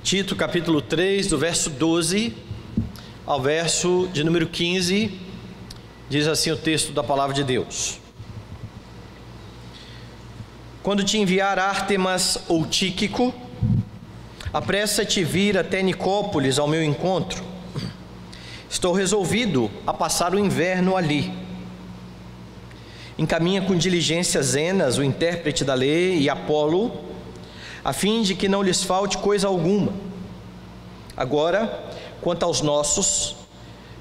Tito capítulo 3, do verso 12 ao verso de número 15, diz assim o texto da palavra de Deus: Quando te enviar Ártemas ou Tíquico, apressa-te vir até Nicópolis ao meu encontro. Estou resolvido a passar o inverno ali. Encaminha com diligência Zenas, o intérprete da lei, e Apolo, a fim de que não lhes falte coisa alguma. Agora, quanto aos nossos,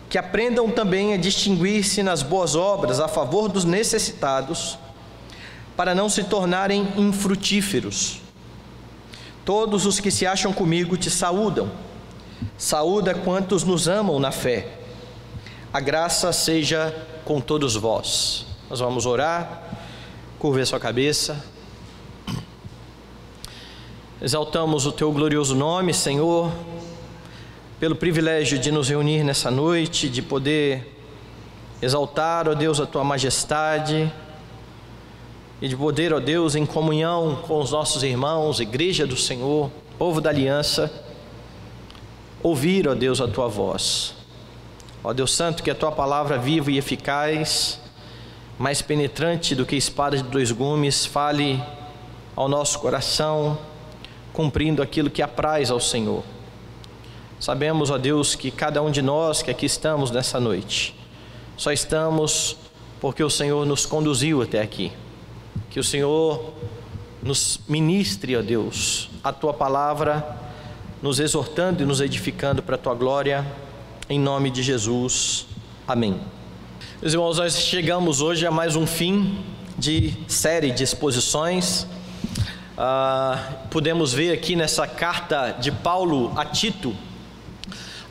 que aprendam também a distinguir-se nas boas obras a favor dos necessitados, para não se tornarem infrutíferos. Todos os que se acham comigo te saúdam. Saúda quantos nos amam na fé. A graça seja com todos vós. Nós vamos orar. Curve a sua cabeça. Exaltamos o teu glorioso nome, Senhor, pelo privilégio de nos reunir nessa noite, de poder exaltar, ó Deus, a tua majestade, e de poder, ó Deus, em comunhão com os nossos irmãos, igreja do Senhor, povo da aliança, ouvir, ó Deus, a tua voz. Ó Deus Santo, que a tua palavra viva e eficaz, mais penetrante do que espada de dois gumes, fale ao nosso coração, cumprindo aquilo que apraz ao Senhor. Sabemos, ó Deus, que cada um de nós que aqui estamos nessa noite, só estamos porque o Senhor nos conduziu até aqui. Que o Senhor nos ministre, ó Deus, a tua palavra, nos exortando e nos edificando para a tua glória, em nome de Jesus. Amém. Meus irmãos, nós chegamos hoje a mais um fim de série de exposições. Podemos ver aqui nessa carta de Paulo a Tito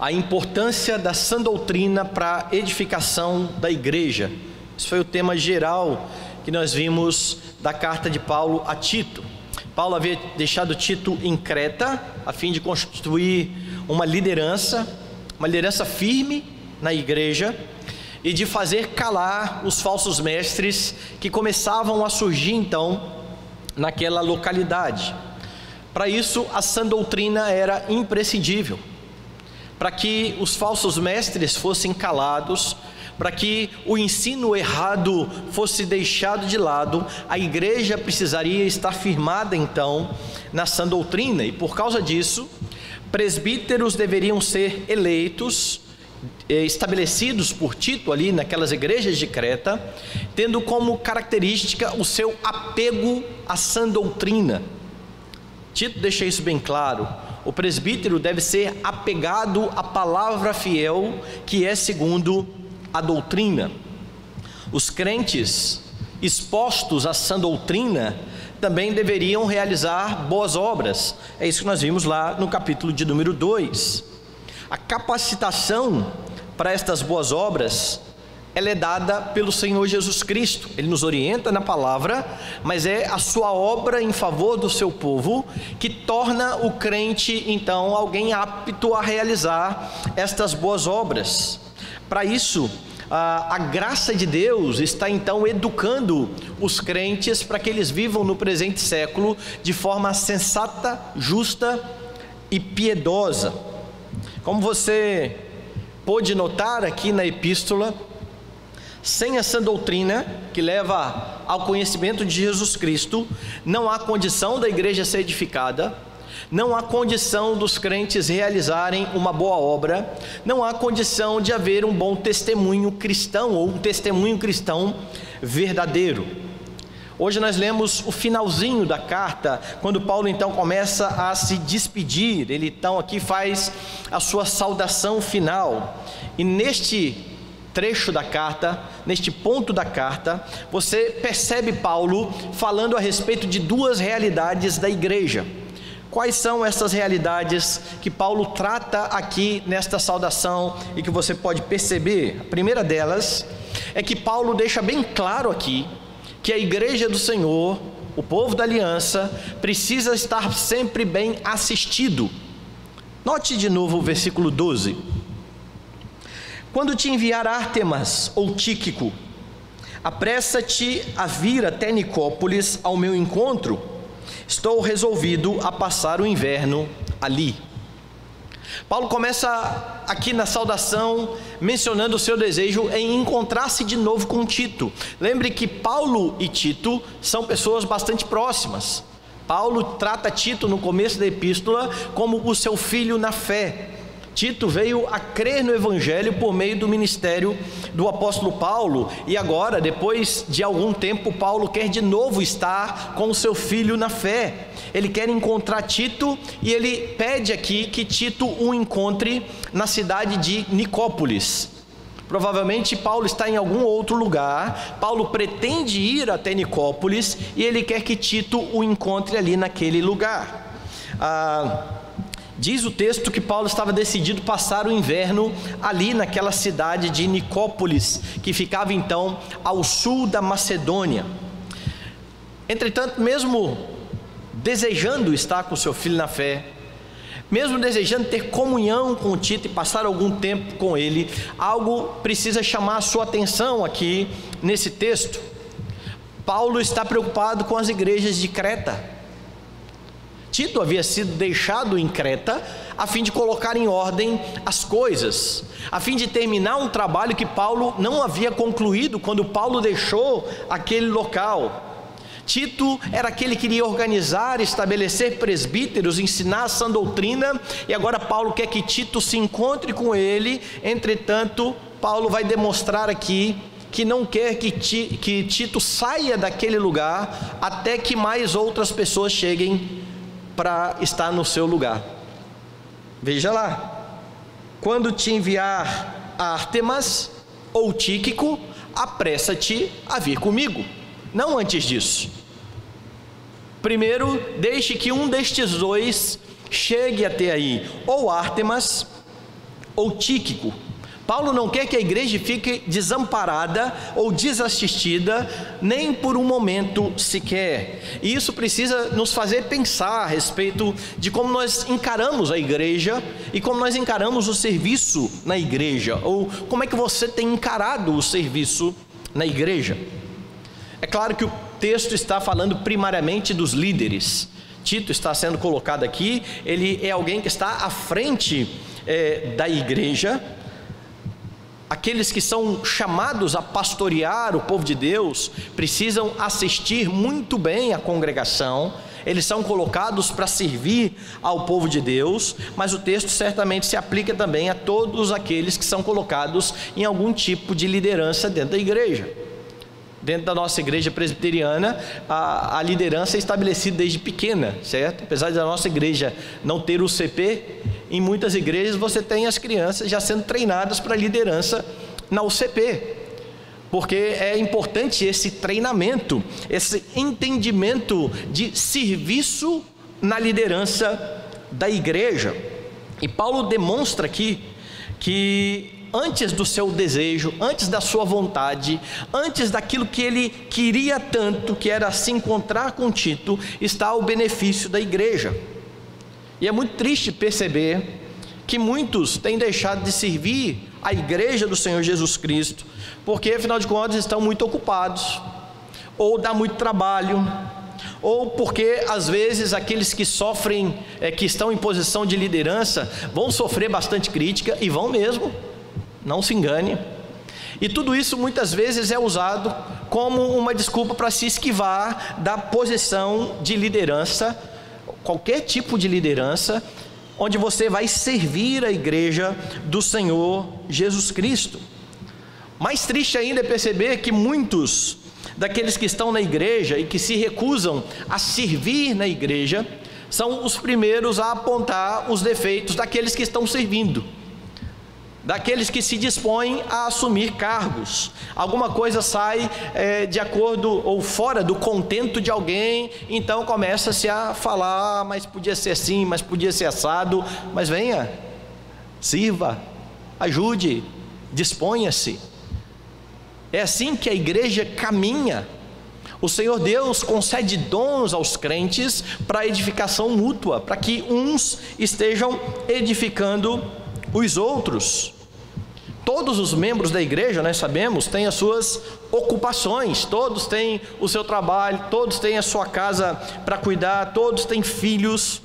a importância da sã doutrina para a edificação da igreja. Esse foi o tema geral que nós vimos da carta de Paulo a Tito. Paulo havia deixado Tito em Creta a fim de constituir uma liderança firme na igreja e de fazer calar os falsos mestres que começavam a surgir então naquela localidade. Para isso, a sã doutrina era imprescindível. Para que os falsos mestres fossem calados, para que o ensino errado fosse deixado de lado, a igreja precisaria estar firmada então na sã doutrina, e por causa disso, presbíteros deveriam ser eleitos, estabelecidos por Tito ali naquelas igrejas de Creta, tendo como característica o seu apego à sã doutrina. Tito deixa isso bem claro. O presbítero deve ser apegado à palavra fiel, que é segundo a doutrina. Os crentes expostos à sã doutrina também deveriam realizar boas obras. É isso que nós vimos lá no capítulo de número 2. A capacitação para estas boas obras, ela é dada pelo Senhor Jesus Cristo. Ele nos orienta na palavra, mas é a sua obra em favor do seu povo que torna o crente então alguém apto a realizar estas boas obras. Para isso, a graça de Deus está então educando os crentes para que eles vivam no presente século de forma sensata, justa e piedosa. Como você pôde notar aqui na epístola, sem essa doutrina que leva ao conhecimento de Jesus Cristo, não há condição da igreja ser edificada, não há condição dos crentes realizarem uma boa obra, não há condição de haver um bom testemunho cristão ou um testemunho cristão verdadeiro. Hoje nós lemos o finalzinho da carta, quando Paulo então começa a se despedir. Ele então aqui faz a sua saudação final, e neste trecho da carta, neste ponto da carta, você percebe Paulo falando a respeito de duas realidades da igreja. Quais são essas realidades que Paulo trata aqui nesta saudação e que você pode perceber? A primeira delas é que Paulo deixa bem claro aqui que a igreja do Senhor, o povo da aliança, precisa estar sempre bem assistido. Note de novo o versículo 12. Quando te enviar Ártemas ou Tíquico, apressa-te a vir até Nicópolis ao meu encontro. Estou resolvido a passar o inverno ali. Paulo começa aqui na saudação mencionando o seu desejo em encontrar-se de novo com Tito. Lembre que Paulo e Tito são pessoas bastante próximas. Paulo trata Tito no começo da epístola como o seu filho na fé. Tito veio a crer no Evangelho por meio do ministério do apóstolo Paulo, e agora, depois de algum tempo, Paulo quer de novo estar com o seu filho na fé. Ele quer encontrar Tito e ele pede aqui que Tito o encontre na cidade de Nicópolis. Provavelmente Paulo está em algum outro lugar. Paulo pretende ir até Nicópolis e ele quer que Tito o encontre ali naquele lugar. Diz o texto que Paulo estava decidido passar o inverno ali naquela cidade de Nicópolis, que ficava então ao sul da Macedônia. Entretanto, mesmo desejando estar com seu filho na fé, mesmo desejando ter comunhão com Tito e passar algum tempo com ele, algo precisa chamar a sua atenção aqui nesse texto. Paulo está preocupado com as igrejas de Creta. Tito havia sido deixado em Creta a fim de colocar em ordem as coisas, a fim de terminar um trabalho que Paulo não havia concluído quando Paulo deixou aquele local. Tito era aquele que iria organizar, estabelecer presbíteros, ensinar a sã doutrina, e agora Paulo quer que Tito se encontre com ele. Entretanto, Paulo vai demonstrar aqui que não quer que Tito saia daquele lugar até que mais outras pessoas cheguem para estar no seu lugar. Veja lá: quando te enviar Ártemas ou Tíquico, apressa-te a vir comigo. Não antes disso. Primeiro, deixe que um destes dois chegue até aí, ou Ártemas ou Tíquico. Paulo não quer que a igreja fique desamparada ou desassistida, nem por um momento sequer. E isso precisa nos fazer pensar a respeito de como nós encaramos a igreja e como nós encaramos o serviço na igreja, ou como é que você tem encarado o serviço na igreja. É claro que o texto está falando primariamente dos líderes. Tito está sendo colocado aqui, ele é alguém que está à frente da igreja. Aqueles que são chamados a pastorear o povo de Deus precisam assistir muito bem à congregação. Eles são colocados para servir ao povo de Deus, mas o texto certamente se aplica também a todos aqueles que são colocados em algum tipo de liderança dentro da igreja. Dentro da nossa igreja presbiteriana, a liderança é estabelecida desde pequena, certo? Apesar da nossa igreja não ter o CP, em muitas igrejas você tem as crianças já sendo treinadas para liderança na UCP, porque é importante esse treinamento, esse entendimento de serviço na liderança da igreja. E Paulo demonstra aqui que antes do seu desejo, antes da sua vontade, antes daquilo que ele queria tanto, que era se encontrar com Tito, está o benefício da igreja. E é muito triste perceber que muitos têm deixado de servir a igreja do Senhor Jesus Cristo, porque afinal de contas estão muito ocupados, ou dá muito trabalho, ou porque às vezes aqueles que sofrem, que estão em posição de liderança, vão sofrer bastante crítica, e vão mesmo, não se engane. E tudo isso muitas vezes é usado como uma desculpa para se esquivar da posição de liderança, qualquer tipo de liderança, onde você vai servir a igreja do Senhor Jesus Cristo. Mais triste ainda é perceber que muitos daqueles que estão na igreja e que se recusam a servir na igreja, são os primeiros a apontar os defeitos daqueles que estão servindo, daqueles que se dispõem a assumir cargos. Alguma coisa sai de acordo ou fora do contento de alguém, então começa-se a falar, mas podia ser assim, mas podia ser assado. Mas venha, sirva, ajude, disponha-se. É assim que a igreja caminha. O Senhor Deus concede dons aos crentes para edificação mútua, para que uns estejam edificando os outros. Todos os membros da igreja, nós sabemos, têm as suas ocupações, todos têm o seu trabalho, todos têm a sua casa para cuidar, todos têm filhos.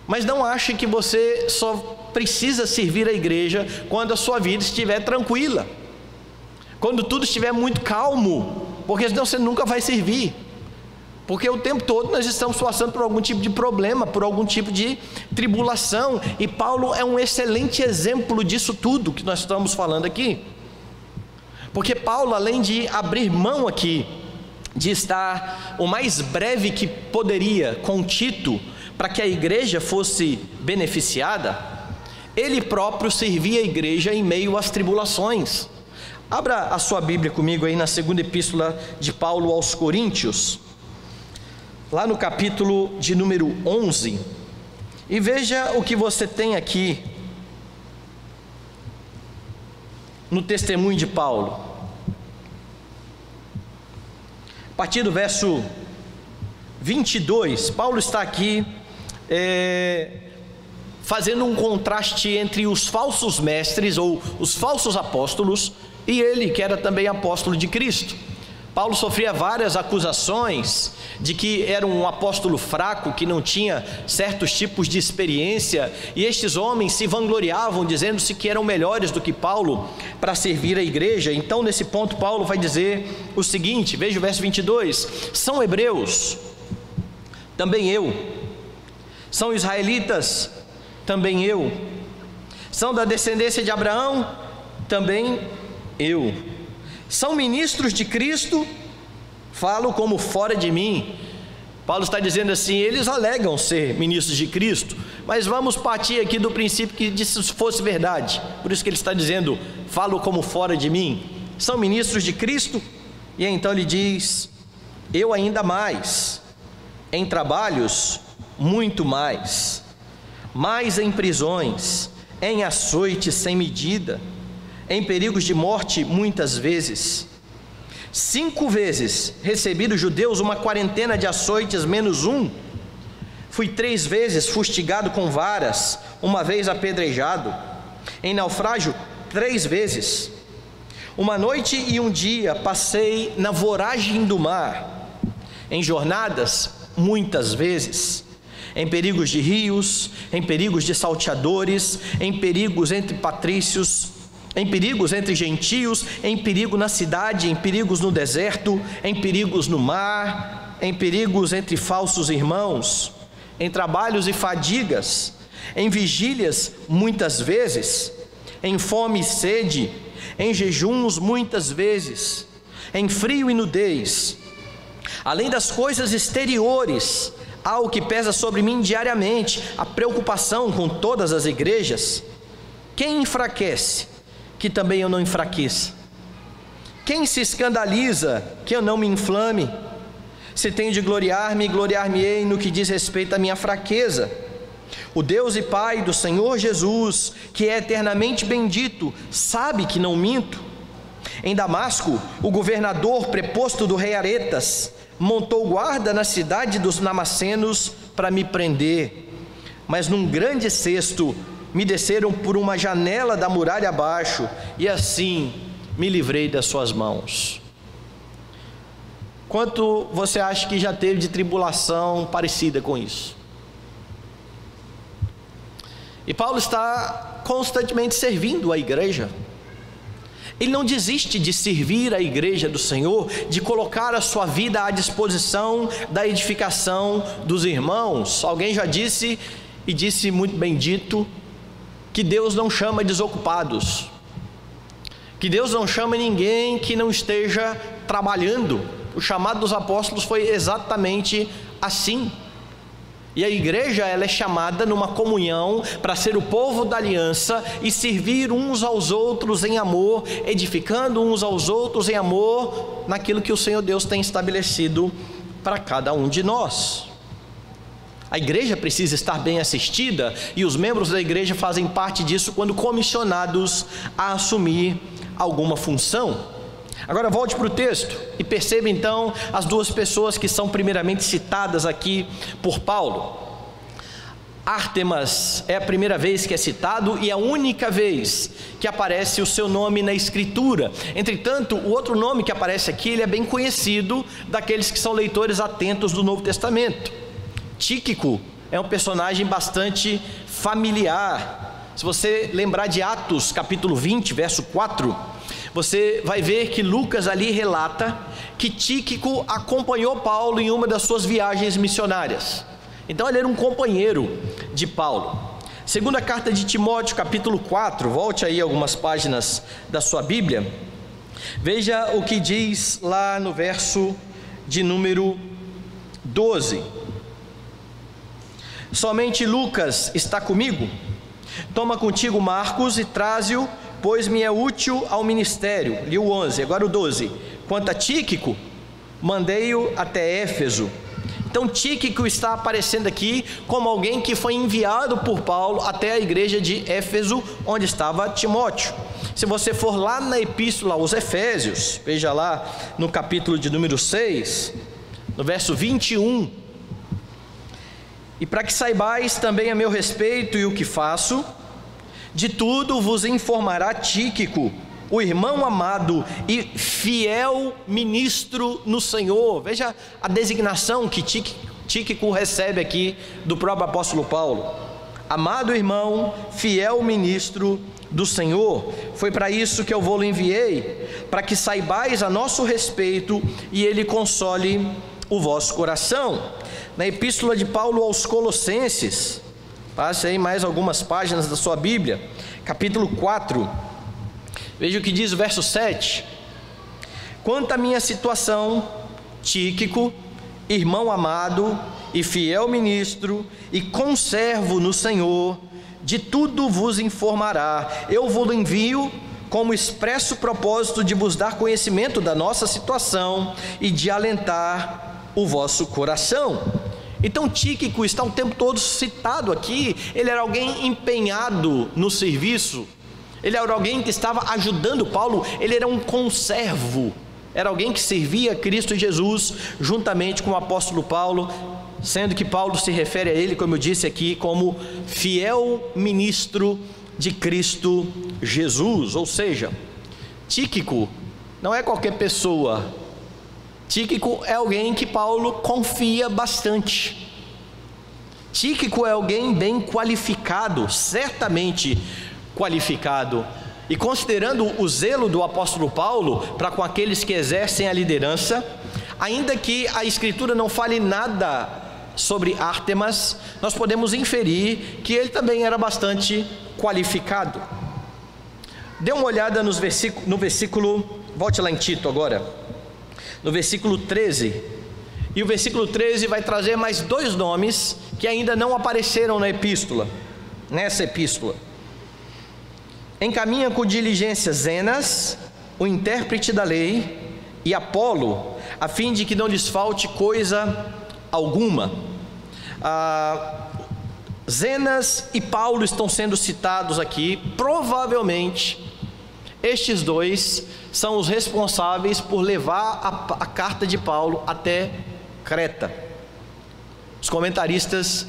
Mas não ache que você só precisa servir a igreja quando a sua vida estiver tranquila, quando tudo estiver muito calmo, porque senão você nunca vai servir. Porque o tempo todo nós estamos passando por algum tipo de problema, por algum tipo de tribulação, e Paulo é um excelente exemplo disso tudo que nós estamos falando aqui. Porque Paulo, além de abrir mão aqui, de estar o mais breve que poderia com Tito, para que a igreja fosse beneficiada, ele próprio servia a igreja em meio às tribulações. Abra a sua Bíblia comigo aí na segunda epístola de Paulo aos Coríntios, lá no capítulo de número 11, e veja o que você tem aqui no testemunho de Paulo. A partir do verso 22, Paulo está aqui fazendo um contraste entre os falsos mestres ou os falsos apóstolos e ele, que era também apóstolo de Cristo. Paulo sofria várias acusações de que era um apóstolo fraco, que não tinha certos tipos de experiência, e estes homens se vangloriavam, dizendo-se que eram melhores do que Paulo para servir a igreja. Então, nesse ponto, Paulo vai dizer o seguinte, veja o verso 22: são hebreus, também eu; são israelitas, também eu; são da descendência de Abraão, também eu; são ministros de Cristo, falo como fora de mim. Paulo está dizendo assim, eles alegam ser ministros de Cristo, mas vamos partir aqui do princípio que isso fosse verdade, por isso que ele está dizendo, falo como fora de mim. São ministros de Cristo, e então ele diz, eu ainda mais, em trabalhos muito mais em prisões, em açoites sem medida, em perigos de morte muitas vezes. 5 vezes recebi dos judeus uma quarentena de açoites menos um. Fui 3 vezes fustigado com varas, 1 vez apedrejado. Em naufrágio 3 vezes. 1 noite e 1 dia passei na voragem do mar. Em jornadas muitas vezes. Em perigos de rios, em perigos de salteadores, em perigos entre patrícios, em perigos entre gentios, em perigo na cidade, em perigos no deserto, em perigos no mar, em perigos entre falsos irmãos, em trabalhos e fadigas, em vigílias muitas vezes, em fome e sede, em jejuns muitas vezes, em frio e nudez. Além das coisas exteriores, há o que pesa sobre mim diariamente, a preocupação com todas as igrejas. Quem enfraquece, que também eu não enfraqueça? Quem se escandaliza, que eu não me inflame? Se tenho de gloriar-me, gloriar-me-ei no que diz respeito à minha fraqueza. O Deus e Pai do Senhor Jesus, que é eternamente bendito, sabe que não minto. Em Damasco, o governador preposto do rei Aretas montou guarda na cidade dos Damascenos para me prender, mas num grande cesto me desceram por uma janela da muralha abaixo, e assim me livrei das suas mãos. Quanto você acha que já teve de tribulação parecida com isso? E Paulo está constantemente servindo a igreja. Ele não desiste de servir a igreja do Senhor, de colocar a sua vida à disposição da edificação dos irmãos. Alguém já disse, e disse muito bem dito, que Deus não chama desocupados, que Deus não chama ninguém que não esteja trabalhando. O chamado dos apóstolos foi exatamente assim. E a igreja, ela é chamada numa comunhão para ser o povo da aliança e servir uns aos outros em amor, edificando uns aos outros em amor, naquilo que o Senhor Deus tem estabelecido para cada um de nós. A igreja precisa estar bem assistida, e os membros da igreja fazem parte disso quando comissionados a assumir alguma função. Agora volte para o texto e perceba então as 2 pessoas que são primeiramente citadas aqui por Paulo. Ártemas é a primeira vez que é citado e a única vez que aparece o seu nome na escritura. Entretanto, o outro nome que aparece aqui, ele é bem conhecido daqueles que são leitores atentos do Novo Testamento. Tíquico é um personagem bastante familiar. Se você lembrar de Atos capítulo 20, verso 4, você vai ver que Lucas ali relata que Tíquico acompanhou Paulo em uma das suas viagens missionárias. Então ele era um companheiro de Paulo. Segunda carta de Timóteo capítulo 4, volte aí algumas páginas da sua Bíblia, veja o que diz lá no verso de número 12. Somente Lucas está comigo? Toma contigo Marcos e traze-o, pois me é útil ao ministério. Li o 11, agora o 12. Quanto a Tíquico, mandei-o até Éfeso. Então Tíquico está aparecendo aqui como alguém que foi enviado por Paulo até a igreja de Éfeso, onde estava Timóteo. Se você for lá na epístola aos Efésios, veja lá no capítulo de número 6, no verso 21. E para que saibais também a meu respeito e o que faço, de tudo vos informará Tíquico, o irmão amado e fiel ministro no Senhor. Veja a designação que Tíquico recebe aqui do próprio apóstolo Paulo. Amado irmão, fiel ministro do Senhor. Foi para isso que eu vou-lo enviei, para que saibais a nosso respeito e ele console o vosso coração. Na epístola de Paulo aos Colossenses, passe aí mais algumas páginas da sua Bíblia, capítulo 4, veja o que diz o verso 7. Quanto à minha situação, Tíquico, irmão amado e fiel ministro e conservo no Senhor, de tudo vos informará. Eu vos envio como expresso propósito de vos dar conhecimento da nossa situação e de alentar o vosso coração. Então Tíquico está o tempo todo citado aqui. Ele era alguém empenhado no serviço, ele era alguém que estava ajudando Paulo, ele era um conservo, era alguém que servia a Cristo Jesus juntamente com o apóstolo Paulo, sendo que Paulo se refere a ele, como eu disse aqui, como fiel ministro de Cristo Jesus. Ou seja, Tíquico não é qualquer pessoa. Tíquico é alguém que Paulo confia bastante. Tíquico é alguém bem qualificado, certamente qualificado. E considerando o zelo do apóstolo Paulo para com aqueles que exercem a liderança, ainda que a Escritura não fale nada sobre Ártemas, nós podemos inferir que ele também era bastante qualificado. Dê uma olhada no versículo, volte lá em Tito agora, no versículo 13, e o versículo 13 vai trazer mais dois nomes que ainda não apareceram nessa epístola. Encaminha com diligência Zenas, o intérprete da lei, e Apolo, a fim de que não lhes falte coisa alguma. Zenas e Paulo estão sendo citados aqui. Provavelmente estes dois são os responsáveis por levar a carta de Paulo até Creta. Os comentaristas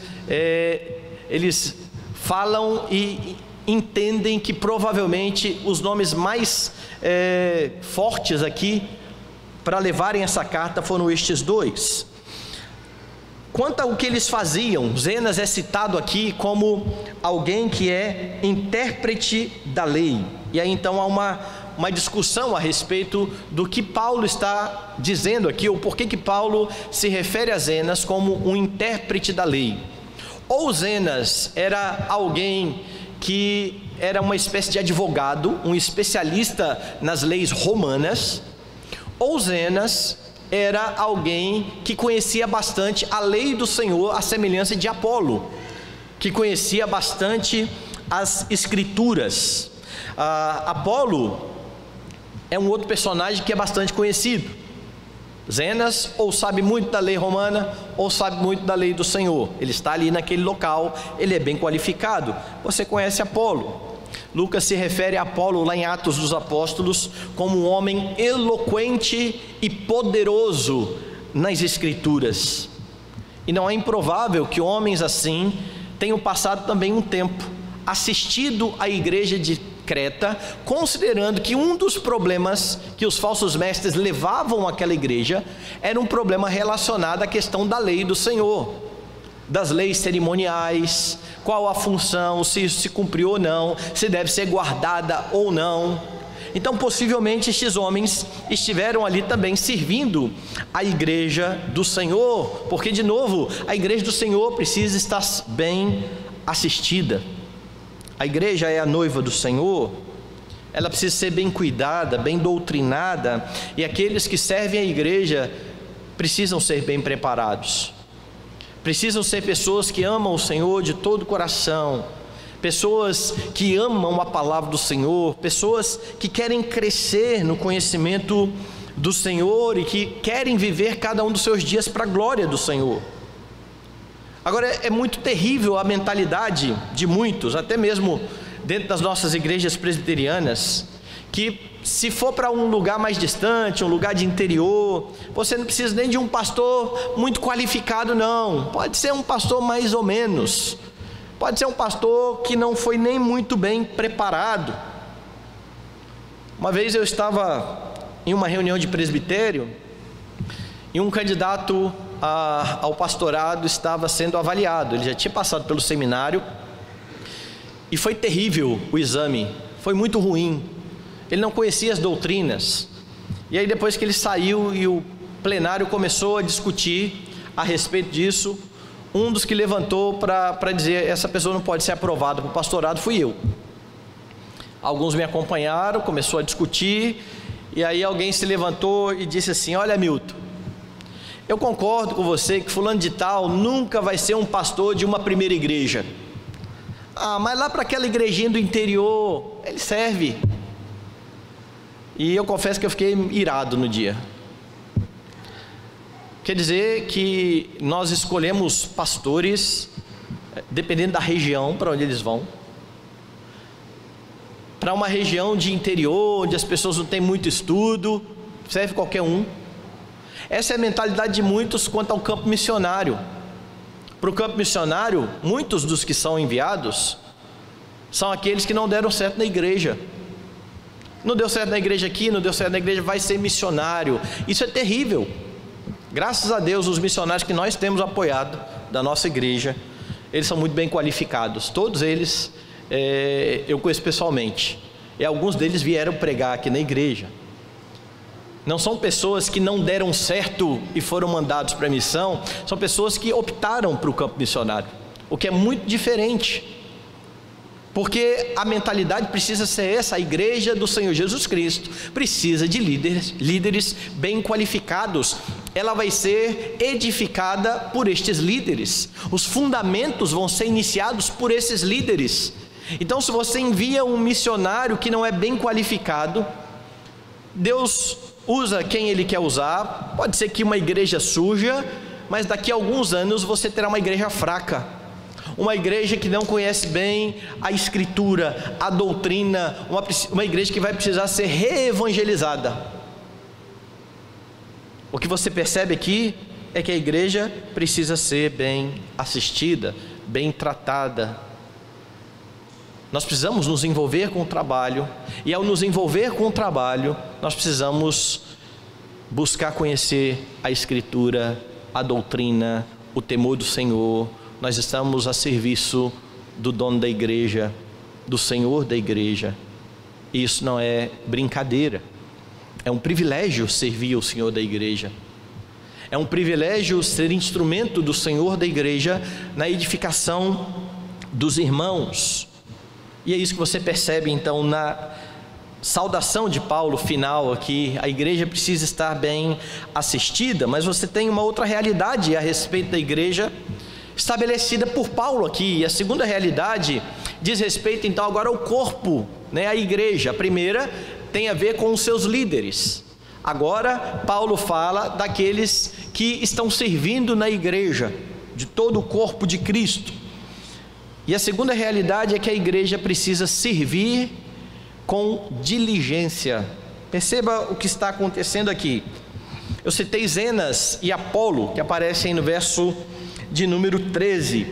eles falam e entendem que provavelmente os nomes mais fortes aqui para levarem essa carta foram estes dois. Quanto ao que eles faziam, Zenas é citado aqui como alguém que é intérprete da lei. E aí então há uma discussão a respeito do que Paulo está dizendo aqui, ou por que Paulo se refere a Zenas como um intérprete da lei. Ou Zenas era alguém que era uma espécie de advogado, um especialista nas leis romanas, ou Zenas era alguém que conhecia bastante a lei do Senhor, à semelhança de Apolo, que conhecia bastante as Escrituras. Apolo é um outro personagem que é bastante conhecido. Zenas ou sabe muito da lei romana, ou sabe muito da lei do Senhor. Ele está ali naquele local, ele é bem qualificado. Você conhece Apolo. Lucas se refere a Apolo lá em Atos dos Apóstolos como um homem eloquente e poderoso nas Escrituras. E não é improvável que homens assim tenham passado também um tempo assistido à igreja de Creta, considerando que um dos problemas que os falsos mestres levavam àquela igreja era um problema relacionado à questão da lei do Senhor. das leis cerimoniais, qual a função, se isso se cumpriu ou não, se deve ser guardada ou não. Então possivelmente estes homens estiveram ali também servindo a igreja do Senhor, porque de novo, a igreja do Senhor precisa estar bem assistida. A igreja é a noiva do Senhor, ela precisa ser bem cuidada, bem doutrinada, e aqueles que servem a igreja precisam ser bem preparados. Precisam ser pessoas que amam o Senhor de todo o coração, pessoas que amam a palavra do Senhor, pessoas que querem crescer no conhecimento do Senhor e que querem viver cada um dos seus dias para a glória do Senhor. Agora, é muito terrível a mentalidade de muitos, até mesmo dentro das nossas igrejas presbiterianas, que se for para um lugar mais distante, um lugar de interior, você não precisa nem de um pastor muito qualificado não, pode ser um pastor mais ou menos, pode ser um pastor que não foi nem muito bem preparado. Uma vez eu estava em uma reunião de presbitério e um candidato ao pastorado estava sendo avaliado. Ele já tinha passado pelo seminário e foi terrível o exame, foi muito ruim. Ele não conhecia as doutrinas. E aí depois que ele saiu e o plenário começou a discutir a respeito disso, um dos que levantou para dizer: essa pessoa não pode ser aprovada para o pastorado, fui eu. Alguns me acompanharam, começou a discutir, e aí alguém se levantou e disse assim: olha, Milton, eu concordo com você que fulano de tal nunca vai ser um pastor de uma primeira igreja. Mas lá para aquela igrejinha do interior, ele serve. E eu confesso que eu fiquei irado no dia. Quer dizer que nós escolhemos pastores, dependendo da região para onde eles vão. Para uma região de interior, onde as pessoas não têm muito estudo, serve qualquer um. Essa é a mentalidade de muitos quanto ao campo missionário. Para o campo missionário, muitos dos que são enviados são aqueles que não deram certo na igreja. Não deu certo na igreja aqui, não deu certo na igreja, vai ser missionário. Isso é terrível. Graças a Deus, os missionários que nós temos apoiado da nossa igreja, eles são muito bem qualificados. Todos eles eu conheço pessoalmente. E alguns deles vieram pregar aqui na igreja. Não são pessoas que não deram certo e foram mandados para a missão, são pessoas que optaram para o campo missionário, o que é muito diferente. Porque a mentalidade precisa ser essa: a igreja do Senhor Jesus Cristo precisa de líderes bem qualificados. Ela vai ser edificada por estes líderes, os fundamentos vão ser iniciados por esses líderes. Então, se você envia um missionário que não é bem qualificado, Deus usa quem Ele quer usar. Pode ser que uma igreja suja, mas daqui a alguns anos você terá uma igreja fraca, uma igreja que não conhece bem a Escritura, a doutrina, uma igreja que vai precisar ser reevangelizada. O que você percebe aqui é que a igreja precisa ser bem assistida, bem tratada. Nós precisamos nos envolver com o trabalho, e ao nos envolver com o trabalho, nós precisamos buscar conhecer a Escritura, a doutrina, o temor do Senhor. Nós estamos a serviço do dono da igreja, do Senhor da igreja. Isso não é brincadeira. É um privilégio servir o Senhor da igreja. É um privilégio ser instrumento do Senhor da igreja na edificação dos irmãos. E é isso que você percebe então na saudação de Paulo final aqui. A igreja precisa estar bem assistida, mas você tem uma outra realidade a respeito da igreja estabelecida por Paulo aqui. E a segunda realidade diz respeito então agora ao corpo, a igreja. A primeira tem a ver com os seus líderes. Agora Paulo fala daqueles que estão servindo na igreja, de todo o corpo de Cristo. E a segunda realidade é que a igreja precisa servir com diligência. Perceba o que está acontecendo aqui. Eu citei Zenas e Apolo, que aparecem no verso de número 13.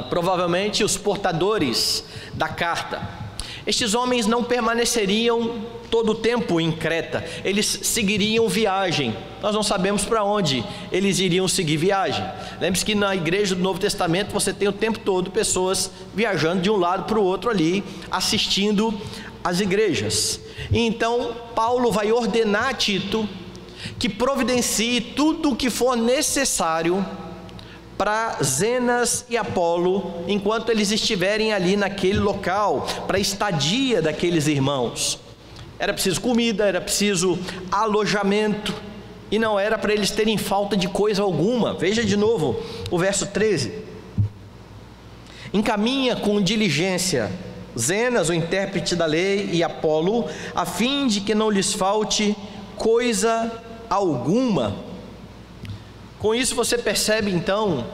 Provavelmente os portadores da carta. Estes homens não permaneceriam todo o tempo em Creta, eles seguiriam viagem. Nós não sabemos para onde eles iriam seguir viagem. Lembre-se que na igreja do Novo Testamento você tem o tempo todo pessoas viajando de um lado para o outro ali, assistindo às igrejas. E então Paulo vai ordenar a Tito que providencie tudo o que for necessário para Zenas e Apolo, enquanto eles estiverem ali naquele local, para a estadia daqueles irmãos. Era preciso comida, era preciso alojamento, e não era para eles terem falta de coisa alguma. Veja de novo o verso 13: encaminha com diligência Zenas, o intérprete da lei, e Apolo, a fim de que não lhes falte coisa alguma. Com isso você percebe então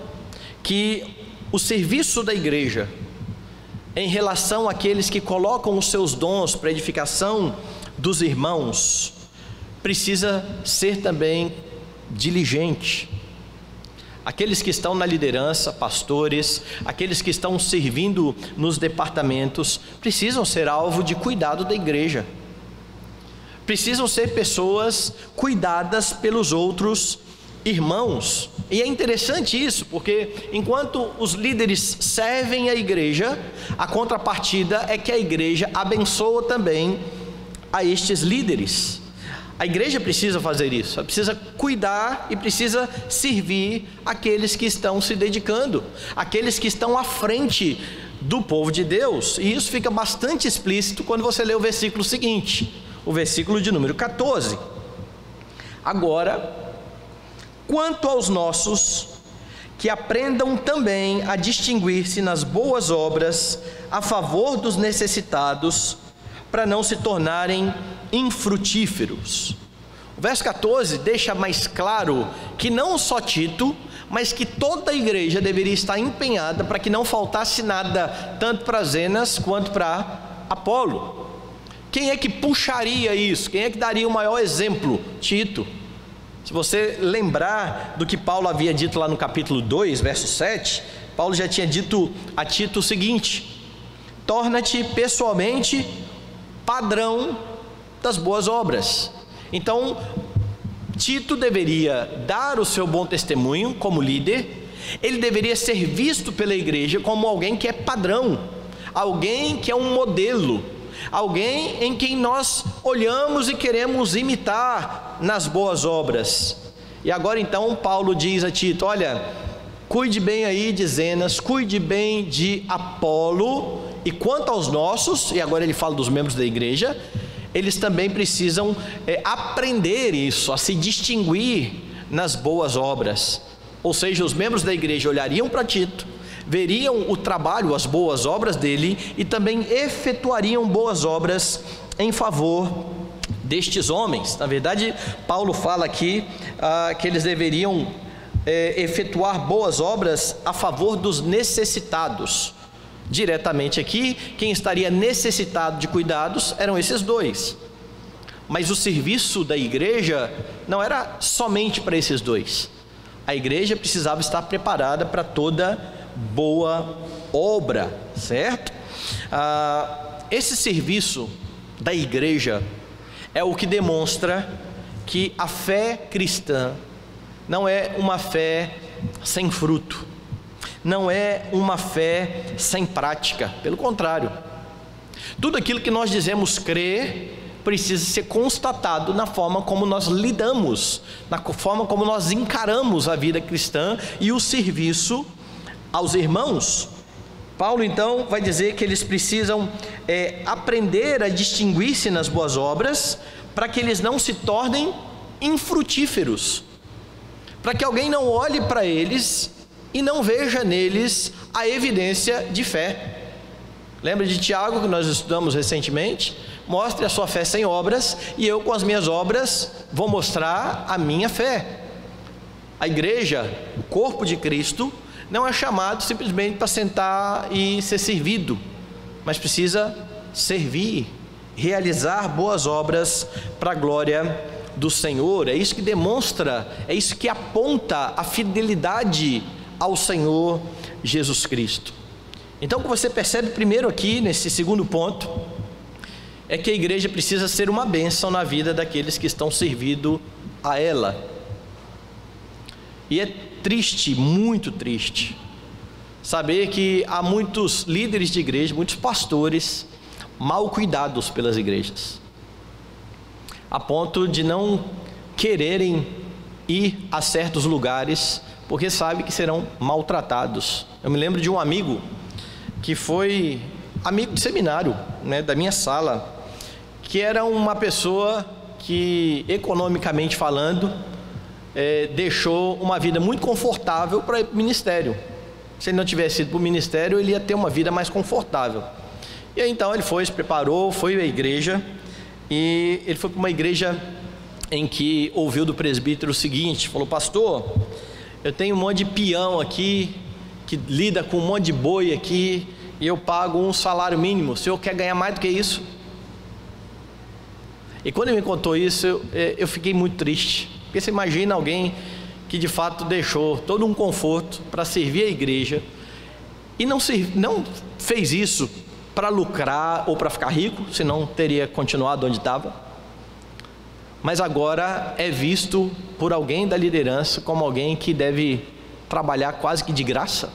que o serviço da igreja em relação àqueles que colocam os seus dons para a edificação dos irmãos precisa ser também diligente. Aqueles que estão na liderança, pastores, aqueles que estão servindo nos departamentos, precisam ser alvo de cuidado da igreja. Precisam ser pessoas cuidadas pelos outros irmãos. E é interessante isso, porque enquanto os líderes servem a igreja, a contrapartida é que a igreja abençoa também a estes líderes. A igreja precisa fazer isso, ela precisa cuidar e precisa servir aqueles que estão se dedicando, aqueles que estão à frente do povo de Deus. E isso fica bastante explícito quando você lê o versículo seguinte, o versículo de número 14. Agora, quanto aos nossos, que aprendam também a distinguir-se nas boas obras a favor dos necessitados, para não se tornarem infrutíferos. O verso 14 deixa mais claro que não só Tito, mas que toda a igreja deveria estar empenhada para que não faltasse nada, tanto para Zenas quanto para Apolo. Quem é que puxaria isso? Quem é que daria o maior exemplo? Tito. Se você lembrar do que Paulo havia dito lá no capítulo 2, verso 7, Paulo já tinha dito a Tito o seguinte: torna-te pessoalmente padrão das boas obras. Então, Tito deveria dar o seu bom testemunho como líder, ele deveria ser visto pela igreja como alguém que é padrão, alguém que é um modelo, alguém em quem nós olhamos e queremos imitar nas boas obras. E agora então Paulo diz a Tito: olha, cuide bem aí de Zenas, cuide bem de Apolo, e quanto aos nossos, e agora ele fala dos membros da igreja, eles também precisam aprender isso, a se distinguir nas boas obras. Ou seja, os membros da igreja olhariam para Tito, veriam o trabalho, as boas obras dele, e também efetuariam boas obras em favor destes homens. Na verdade, Paulo fala aqui que eles deveriam efetuar boas obras a favor dos necessitados. Diretamente aqui, quem estaria necessitado de cuidados eram esses dois. Mas o serviço da igreja não era somente para esses dois. A igreja precisava estar preparada para toda boa obra, certo? Esse serviço da igreja é o que demonstra que a fé cristã não é uma fé sem fruto, não é uma fé sem prática. Pelo contrário, tudo aquilo que nós dizemos crer precisa ser constatado na forma como nós lidamos, na forma como nós encaramos a vida cristã e o serviço aos irmãos. Paulo então vai dizer que eles precisam aprender a distinguir-se nas boas obras, para que eles não se tornem infrutíferos, para que alguém não olhe para eles e não veja neles a evidência de fé. Lembra de Tiago, que nós estudamos recentemente? Mostre a sua fé sem obras, e eu com as minhas obras vou mostrar a minha fé. A igreja, o corpo de Cristo, não é chamado simplesmente para sentar e ser servido, mas precisa servir, realizar boas obras para a glória do Senhor. É isso que demonstra, é isso que aponta a fidelidade ao Senhor Jesus Cristo. Então, o que você percebe primeiro aqui nesse segundo ponto é que a igreja precisa ser uma bênção na vida daqueles que estão servindo a ela. E é triste, muito triste, saber que há muitos líderes de igreja, muitos pastores mal cuidados pelas igrejas, a ponto de não quererem ir a certos lugares, porque sabem que serão maltratados. Eu me lembro de um amigo, que foi amigo de seminário, da minha sala, que era uma pessoa que, economicamente falando, deixou uma vida muito confortável para ir para o ministério. Se ele não tivesse ido para o ministério, ele ia ter uma vida mais confortável. E aí, então ele foi, se preparou, foi à igreja, e ele foi para uma igreja em que ouviu do presbítero o seguinte, falou: pastor, eu tenho um monte de peão aqui, que lida com um monte de boi aqui, e eu pago um salário mínimo, o senhor quer ganhar mais do que isso? E quando ele me contou isso, eu fiquei muito triste, porque você imagina alguém que de fato deixou todo um conforto para servir a igreja, e não fez isso para lucrar ou para ficar rico, senão teria continuado onde estava, mas agora é visto por alguém da liderança como alguém que deve trabalhar quase que de graça,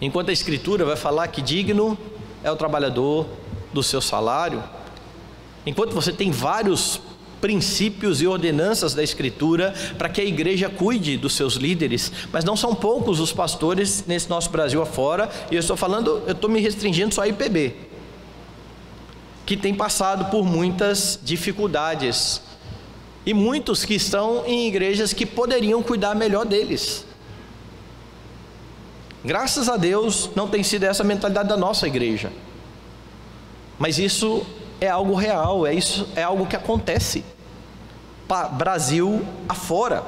enquanto a Escritura vai falar que digno é o trabalhador do seu salário. Enquanto você tem vários princípios e ordenanças da Escritura para que a igreja cuide dos seus líderes, mas não são poucos os pastores nesse nosso Brasil afora, e eu estou me restringindo só a IPB, que tem passado por muitas dificuldades, e muitos que estão em igrejas que poderiam cuidar melhor deles. Graças a Deus não tem sido essa a mentalidade da nossa igreja, mas isso é algo real, é algo que acontece Brasil afora.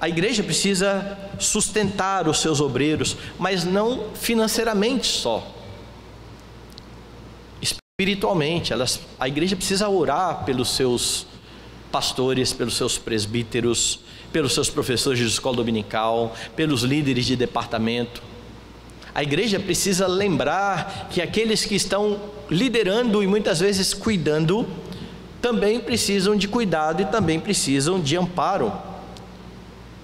A igreja precisa sustentar os seus obreiros, mas não financeiramente só, espiritualmente. A igreja precisa orar pelos seus pastores, pelos seus presbíteros, pelos seus professores de escola dominical, pelos líderes de departamento. A igreja precisa lembrar que aqueles que estão liderando e muitas vezes cuidando, também precisam de cuidado e também precisam de amparo.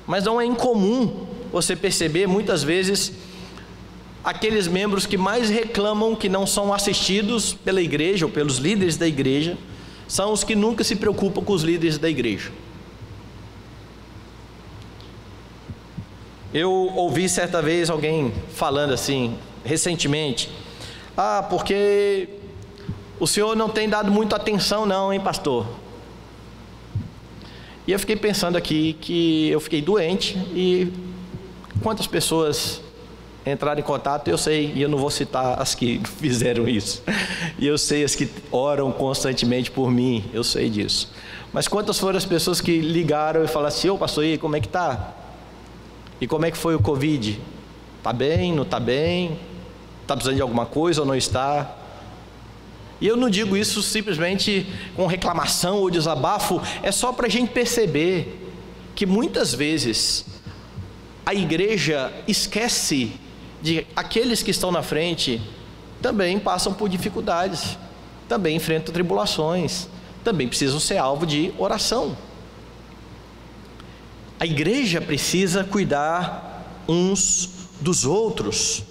Mas não é incomum você perceber muitas vezes aqueles membros que mais reclamam que não são assistidos pela igreja ou pelos líderes da igreja, são os que nunca se preocupam com os líderes da igreja. Eu ouvi certa vez alguém falando assim, recentemente: porque o senhor não tem dado muita atenção não, hein, pastor? E eu fiquei pensando aqui que eu fiquei doente, e quantas pessoas entraram em contato, eu sei, e eu não vou citar as que fizeram isso, e eu sei as que oram constantemente por mim, eu sei disso, mas quantas foram as pessoas que ligaram e falaram assim: ô pastor, e como é que está? E como é que foi o Covid? Está bem, não está bem? Está precisando de alguma coisa ou não está? E eu não digo isso simplesmente com reclamação ou desabafo, é só para a gente perceber que muitas vezes a igreja esquece de aqueles que estão na frente também passam por dificuldades, também enfrentam tribulações, também precisam ser alvo de oração. A igreja precisa cuidar uns dos outros.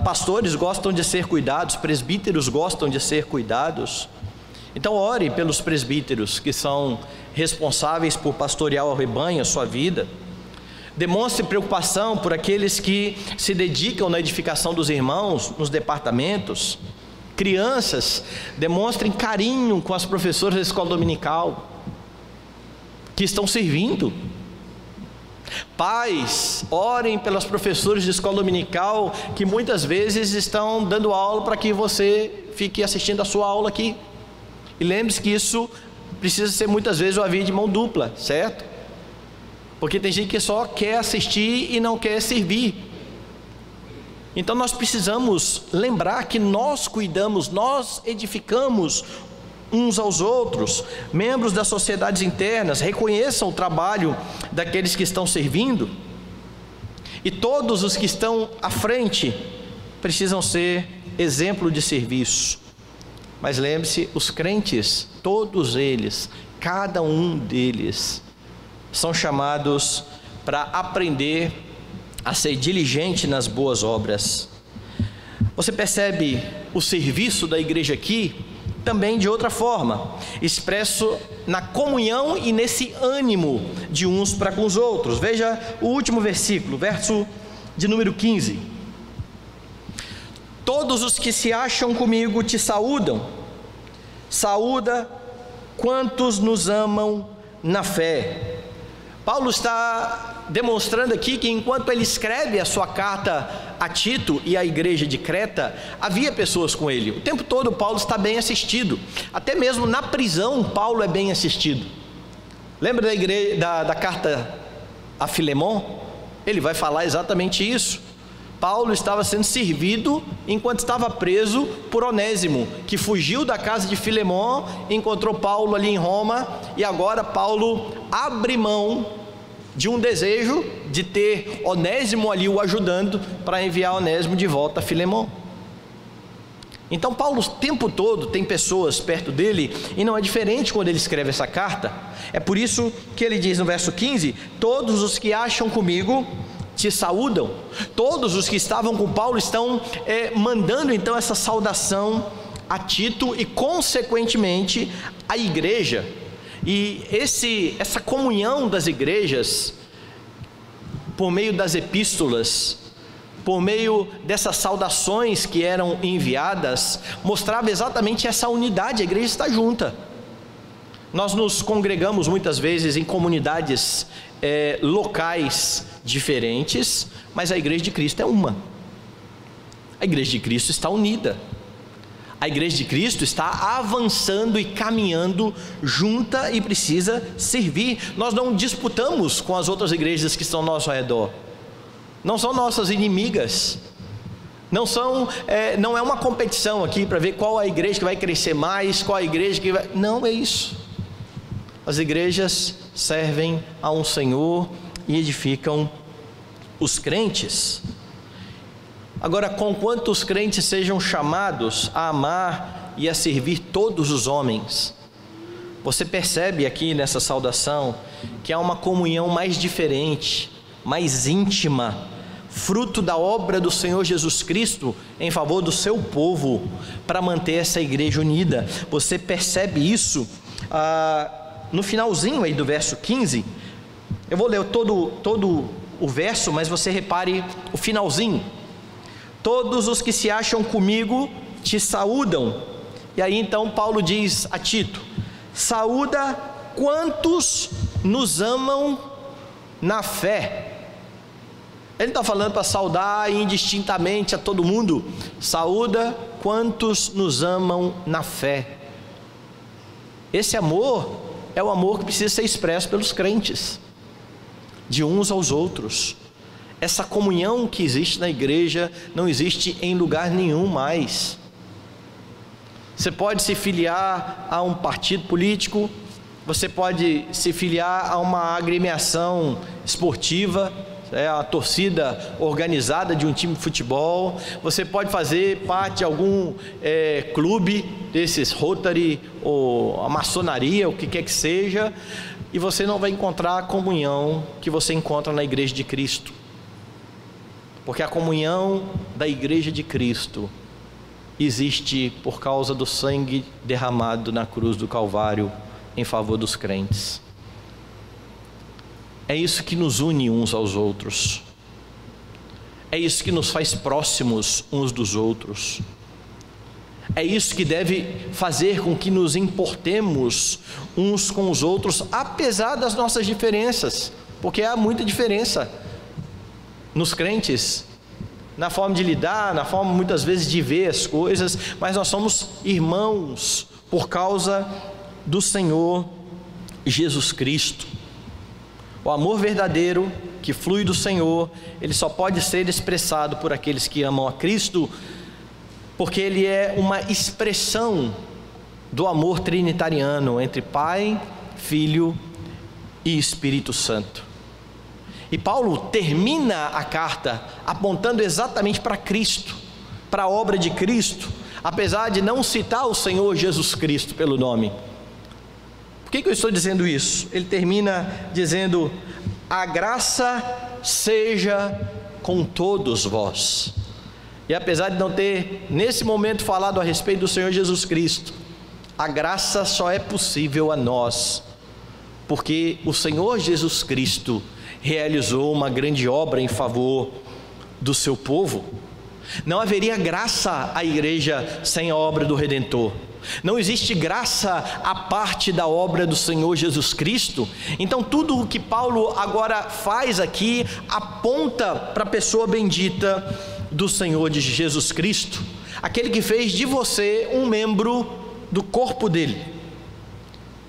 Pastores gostam de ser cuidados, presbíteros gostam de ser cuidados. Então ore pelos presbíteros que são responsáveis por pastorear o rebanho, a sua vida. Demonstre preocupação por aqueles que se dedicam na edificação dos irmãos, nos departamentos. Crianças, demonstrem carinho com as professoras da escola dominical que estão servindo. Pais, orem pelas professoras de escola dominical que muitas vezes estão dando aula para que você fique assistindo a sua aula aqui. E lembre-se que isso precisa ser muitas vezes uma via de mão dupla, certo? Porque tem gente que só quer assistir e não quer servir. Então nós precisamos lembrar que nós cuidamos, nós edificamos uns aos outros. Membros das sociedades internas, reconheçam o trabalho daqueles que estão servindo, e todos os que estão à frente precisam ser exemplo de serviço. Mas lembre-se, os crentes, todos eles, cada um deles, são chamados para aprender a ser diligente nas boas obras. Você percebe o serviço da igreja aqui também de outra forma, expresso na comunhão e nesse ânimo de uns para com os outros. Veja o último versículo, verso de número 15. Todos os que se acham comigo te saúdam. Saúda quantos nos amam na fé. Paulo está demonstrando aqui que enquanto ele escreve a sua carta a Tito e à igreja de Creta, havia pessoas com ele. O tempo todo Paulo está bem assistido. Até mesmo na prisão Paulo é bem assistido. Lembra da carta a Filemon? Ele vai falar exatamente isso. Paulo estava sendo servido enquanto estava preso por Onésimo, que fugiu da casa de Filemon, encontrou Paulo ali em Roma, e agora Paulo abre mão de um desejo de ter Onésimo ali o ajudando, para enviar Onésimo de volta a Filemon. Então Paulo o tempo todo tem pessoas perto dele, e não é diferente quando ele escreve essa carta. É por isso que ele diz no verso 15: todos os que acham comigo te saúdam. Todos os que estavam com Paulo estão mandando então essa saudação a Tito e consequentemente a igreja. E essa comunhão das igrejas, por meio das epístolas, por meio dessas saudações que eram enviadas, mostrava exatamente essa unidade. A igreja está junta. Nós nos congregamos muitas vezes em comunidades locais diferentes, mas a igreja de Cristo é uma. A igreja de Cristo está unida. A igreja de Cristo está avançando e caminhando junta e precisa servir. Nós não disputamos com as outras igrejas que estão ao nosso redor. Não são nossas inimigas. Não é uma competição aqui para ver qual a igreja que vai crescer mais, qual a igreja que vai... Não é isso. As igrejas servem a um Senhor e edificam os crentes. Agora, conquanto os crentes sejam chamados a amar e a servir todos os homens, você percebe aqui nessa saudação que há uma comunhão mais diferente, mais íntima, fruto da obra do Senhor Jesus Cristo em favor do seu povo, para manter essa igreja unida. Você percebe isso no finalzinho aí do verso 15. Eu vou ler todo o verso, mas você repare o finalzinho. Todos os que se acham comigo te saúdam. E aí então Paulo diz a Tito: saúda quantos nos amam na fé. Ele está falando para saudar indistintamente a todo mundo. Saúda quantos nos amam na fé. Esse amor é o amor que precisa ser expresso pelos crentes, de uns aos outros. Essa comunhão que existe na igreja não existe em lugar nenhum mais. Você pode se filiar a um partido político, você pode se filiar a uma agremiação esportiva, a torcida organizada de um time de futebol, você pode fazer parte de algum clube desses Rotary ou a maçonaria, o que quer que seja, e você não vai encontrar a comunhão que você encontra na igreja de Cristo. Porque a comunhão da igreja de Cristo existe por causa do sangue derramado na cruz do Calvário em favor dos crentes. É isso que nos une uns aos outros. É isso que nos faz próximos uns dos outros. É isso que deve fazer com que nos importemos uns com os outros, apesar das nossas diferenças, porque há muita diferença nos crentes, na forma de lidar, na forma muitas vezes de ver as coisas, mas nós somos irmãos por causa do Senhor Jesus Cristo. O amor verdadeiro que flui do Senhor, ele só pode ser expressado por aqueles que amam a Cristo, porque ele é uma expressão do amor trinitariano entre Pai, Filho e Espírito Santo. E Paulo termina a carta apontando exatamente para Cristo, para a obra de Cristo, apesar de não citar o Senhor Jesus Cristo pelo nome. Por que eu estou dizendo isso? Ele termina dizendo: a graça seja com todos vós. E apesar de não ter nesse momento falado a respeito do Senhor Jesus Cristo, a graça só é possível a nós, porque o Senhor Jesus Cristo realizou uma grande obra em favor do seu povo. Não haveria graça à igreja sem a obra do Redentor. Não existe graça à parte da obra do Senhor Jesus Cristo. Então tudo o que Paulo agora faz aqui aponta para a pessoa bendita do Senhor de Jesus Cristo, aquele que fez de você um membro do corpo dele.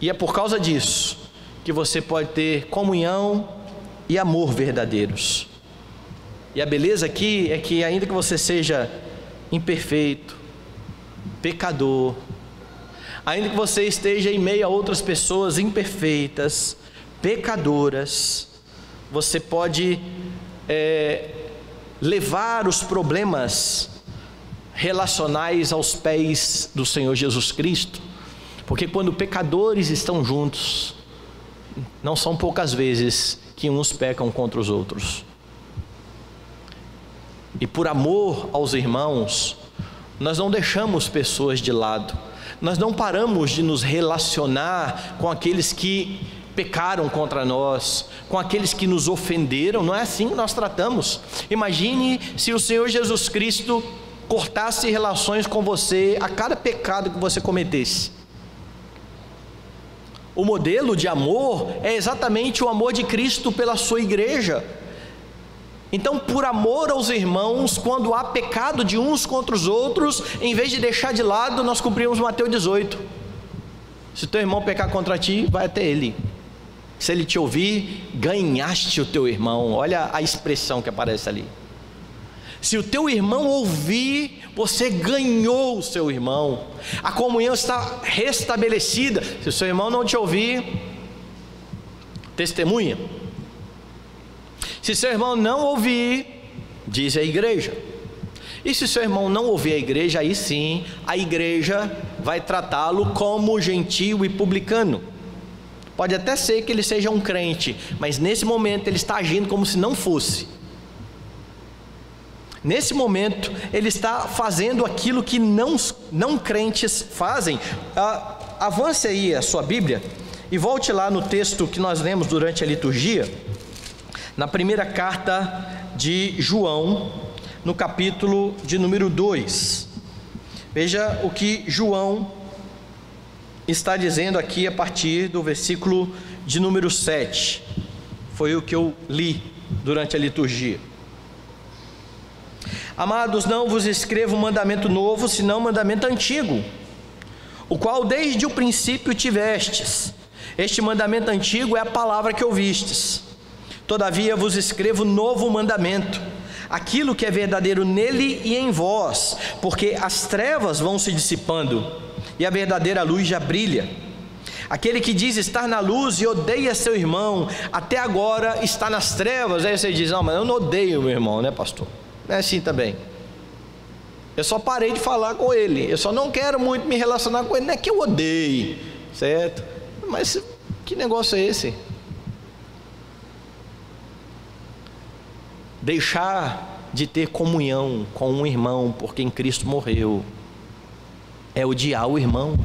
E é por causa disso que você pode ter comunhão e amor verdadeiros. E a beleza aqui é que, ainda que você seja imperfeito, pecador, ainda que você esteja em meio a outras pessoas imperfeitas, pecadoras, você pode levar os problemas relacionais aos pés do Senhor Jesus Cristo, porque quando pecadores estão juntos, não são poucas vezes que uns pecam contra os outros. E por amor aos irmãos, nós não deixamos pessoas de lado, nós não paramos de nos relacionar com aqueles que pecaram contra nós, com aqueles que nos ofenderam. Não é assim que nós tratamos. Imagine se o Senhor Jesus Cristo cortasse relações com você a cada pecado que você cometesse. O modelo de amor é exatamente o amor de Cristo pela sua igreja. Então, por amor aos irmãos, quando há pecado de uns contra os outros, em vez de deixar de lado, nós cumprimos Mateus 18. Se teu irmão pecar contra ti, vai até ele. Se ele te ouvir, ganhaste o teu irmão. Olha a expressão que aparece ali. Se o teu irmão ouvir, você ganhou o seu irmão. A comunhão está restabelecida. Se o seu irmão não te ouvir, testemunha. Se seu irmão não ouvir, diz a igreja. E se seu irmão não ouvir a igreja, aí sim, a igreja vai tratá-lo como gentio e publicano. Pode até ser que ele seja um crente, mas nesse momento ele está agindo como se não fosse. Nesse momento ele está fazendo aquilo que não crentes fazem. Avance aí a sua Bíblia e volte lá no texto que nós lemos durante a liturgia, na primeira carta de João, no capítulo de número 2. Veja o que João está dizendo aqui a partir do versículo de número 7. Foi o que eu li durante a liturgia. Amados, não vos escrevo um mandamento novo, senão um mandamento antigo, o qual desde o princípio tivestes. Este mandamento antigo é a palavra que ouvistes. Todavia vos escrevo novo mandamento, aquilo que é verdadeiro nele e em vós, porque as trevas vão se dissipando e a verdadeira luz já brilha. Aquele que diz estar na luz e odeia seu irmão, até agora está nas trevas. Aí você diz: não, mas eu não odeio meu irmão, né, pastor? Não é assim também. Eu só parei de falar com ele, eu só não quero muito me relacionar com ele. Não é que eu odeie, certo? Mas que negócio é esse? Deixar de ter comunhão com um irmão por quem Cristo morreu é odiar o irmão.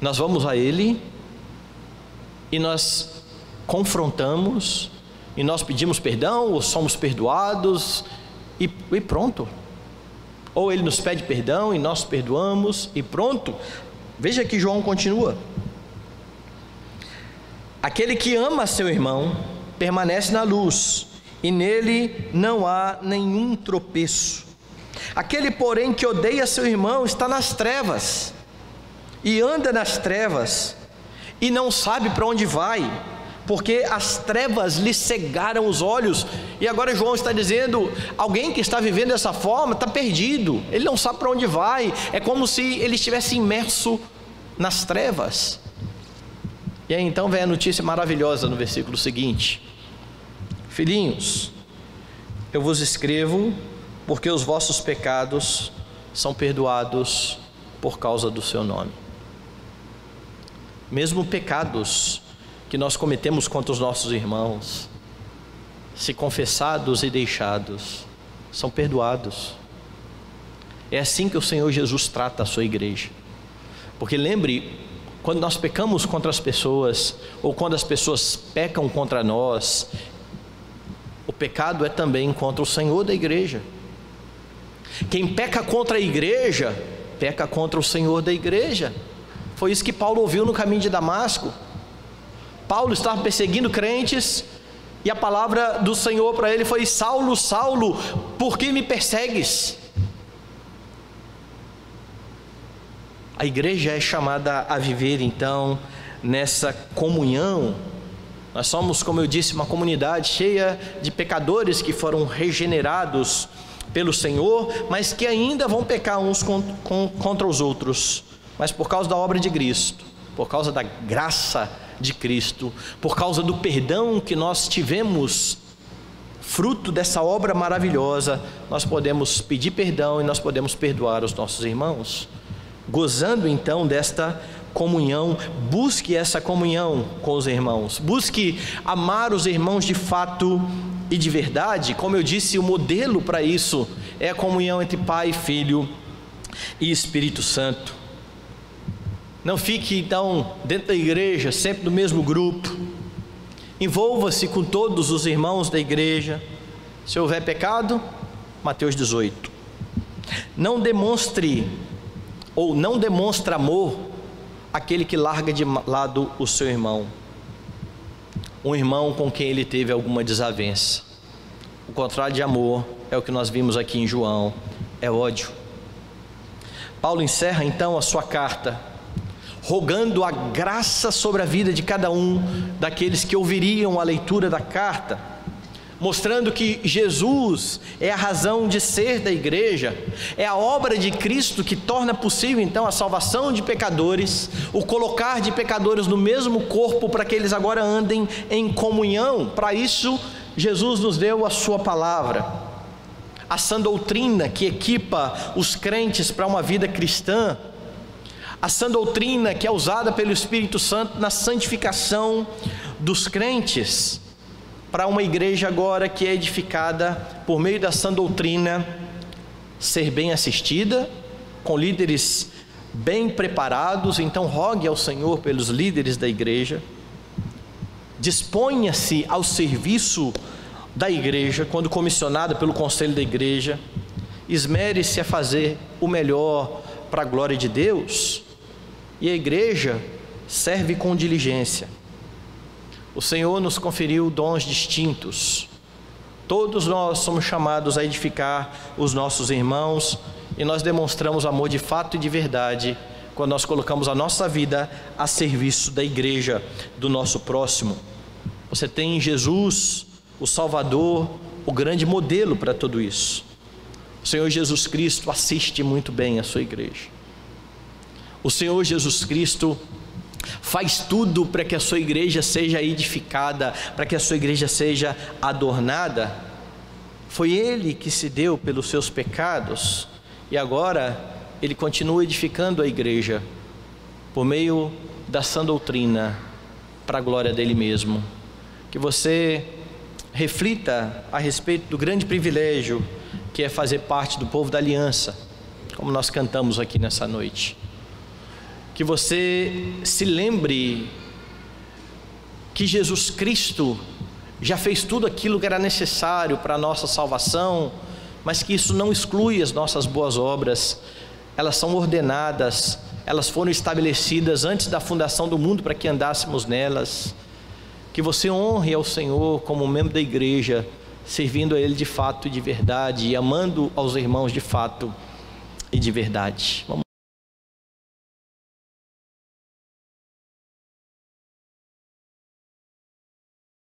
Nós vamos a ele e nós confrontamos, e nós pedimos perdão, ou somos perdoados, e pronto. Ou ele nos pede perdão e nós perdoamos, e pronto. Veja que João continua: aquele que ama seu irmão permanece na luz, e nele não há nenhum tropeço. Aquele, porém, que odeia seu irmão está nas trevas, e anda nas trevas, e não sabe para onde vai, porque as trevas lhe cegaram os olhos. E agora João está dizendo: alguém que está vivendo dessa forma está perdido, ele não sabe para onde vai, é como se ele estivesse imerso nas trevas. E aí então vem a notícia maravilhosa no versículo seguinte: filhinhos, eu vos escrevo porque os vossos pecados são perdoados por causa do seu nome. Mesmo pecados que nós cometemos contra os nossos irmãos, se confessados e deixados, são perdoados. É assim que o Senhor Jesus trata a sua igreja. Porque lembre, quando nós pecamos contra as pessoas, ou quando as pessoas pecam contra nós, o pecado é também contra o Senhor da igreja. Quem peca contra a igreja, peca contra o Senhor da igreja. Foi isso que Paulo ouviu no caminho de Damasco. Paulo estava perseguindo crentes, e a palavra do Senhor para ele foi: Saulo, Saulo, por que me persegues? A igreja é chamada a viver então nessa comunhão. Nós somos, como eu disse, uma comunidade cheia de pecadores que foram regenerados pelo Senhor, mas que ainda vão pecar uns contra os outros. Mas por causa da obra de Cristo, por causa da graça de Cristo, por causa do perdão que nós tivemos, fruto dessa obra maravilhosa, nós podemos pedir perdão e nós podemos perdoar os nossos irmãos. Gozando então desta comunhão, busque essa comunhão com os irmãos, busque amar os irmãos de fato e de verdade. Como eu disse, o modelo para isso é a comunhão entre Pai, Filho e Espírito Santo. Não fique então dentro da igreja, sempre no mesmo grupo. Envolva-se com todos os irmãos da igreja. Se houver pecado, Mateus 18. Não demonstre ou não demonstra amor aquele que larga de lado o seu irmão, um irmão com quem ele teve alguma desavença. O contrário de amor é o que nós vimos aqui em João, é ódio. Paulo encerra então a sua carta rogando a graça sobre a vida de cada um daqueles que ouviriam a leitura da carta, mostrando que Jesus é a razão de ser da igreja, é a obra de Cristo que torna possível então a salvação de pecadores, o colocar de pecadores no mesmo corpo para que eles agora andem em comunhão. Para isso, Jesus nos deu a sua palavra, a sã doutrina que equipa os crentes para uma vida cristã, a sã doutrina que é usada pelo Espírito Santo na santificação dos crentes, para uma igreja agora que é edificada por meio da sã doutrina, ser bem assistida, com líderes bem preparados. Então rogue ao Senhor pelos líderes da igreja, disponha-se ao serviço da igreja, quando comissionada pelo conselho da igreja, esmere-se a fazer o melhor para a glória de Deus, e a igreja serve com diligência. O Senhor nos conferiu dons distintos. Todos nós somos chamados a edificar os nossos irmãos, e nós demonstramos amor de fato e de verdade quando nós colocamos a nossa vida a serviço da igreja, do nosso próximo. Você tem em Jesus, o Salvador, o grande modelo para tudo isso. O Senhor Jesus Cristo assiste muito bem a sua igreja. O Senhor Jesus Cristo faz tudo para que a sua igreja seja edificada, para que a sua igreja seja adornada. Foi Ele que se deu pelos seus pecados, e agora Ele continua edificando a igreja por meio da sã doutrina, para a glória dEle mesmo. Que você reflita a respeito do grande privilégio que é fazer parte do povo da aliança, como nós cantamos aqui nessa noite. Que você se lembre que Jesus Cristo já fez tudo aquilo que era necessário para a nossa salvação, mas que isso não exclui as nossas boas obras. Elas são ordenadas, elas foram estabelecidas antes da fundação do mundo para que andássemos nelas. Que você honre ao Senhor como membro da igreja, servindo a Ele de fato e de verdade, e amando aos irmãos de fato e de verdade. Vamos